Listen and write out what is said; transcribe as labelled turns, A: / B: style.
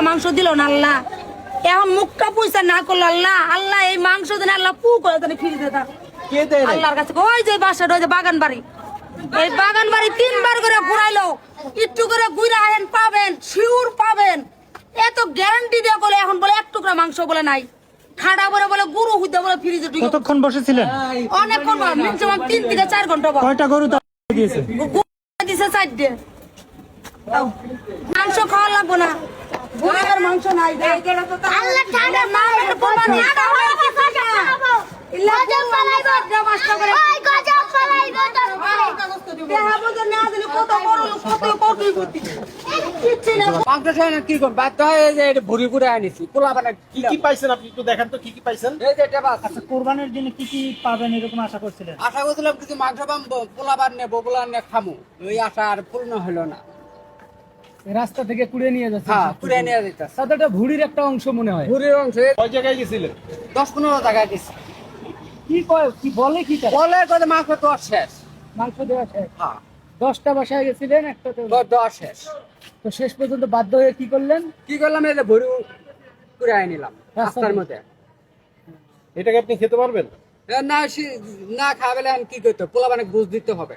A: টুকরা মাংস দিল না আল্লাহ। এখন মুখটা পয়সা না করলো আল্লাহ, আল্লাহ এই মাংস দেন আল্লাহ পু করে দেন ফিরে দেন আল্লাহর কাছে। ওই যে বাসাটা, ওই যে বাগান বাড়ি, এই বাগান বাড়ি 3 বার করে ঘুরাইলো, একটু করে ঘুরে আহেন পাবেন, শিউর পাবেন, এত গ্যারান্টি দিয়ে বলে এখন বলে 1 টুকরা মাংস বলে নাই। খাড়া বলে বলে গরু হইতে বলে ফ্রিজে ঢুকে
B: কতক্ষণ বসেছিলেন?
A: অনেকক্ষণ, মিনিমাম 3 থেকে 4 ঘন্টা।
B: কয়টা গরু দিয়েছে?
A: দিছে 4টে। মাংস খাওয়া লাগবো না, গরুর মাংস নাই। আল্লাহ ঠান্ডা মাংস কোরবানি
B: কোরবানির জন্য কি কি পাবেন এরকম আশা করছিলেন?
C: আশা করছিলাম কিছু মাংস পাবো, পোলাবার নেবো, পোলা নিয়ে খামু, ওই আশা আর পূর্ণ হলো না।
D: রাস্তা থেকে কুড়িয়ে নিয়ে যাচ্ছে।
C: হ্যাঁ, কুড়ে নিয়ে যেতে
D: সাথে একটা ভুড়ির একটা অংশ মনে হয়।
C: ঘুরির অংশে
E: কয় জায়গায় গেছিলেন?
C: 10-15 টাকা গেছি।
D: কি কয়, কি বলে কি তারা?
C: বলে কত মাংস তো আর শেষ।
D: মাংস দেওয়া শেষ।
C: হ্যাঁ,
D: 10টা বাসায় গেছিলেন, একটা তো।
C: দেওয়া শেষ।
D: তো শেষ পর্যন্ত বাধ্য হয়ে কি করলেন?
C: কি করলাম, এই যে ভুড়ি কুড়ে নিলাম রাস্তার মধ্যে।
E: এটাকে আপনি খেতে পারবেন?
C: না, না খাবে কি করতে, পোলাবানে বুঝ দিতে হবে।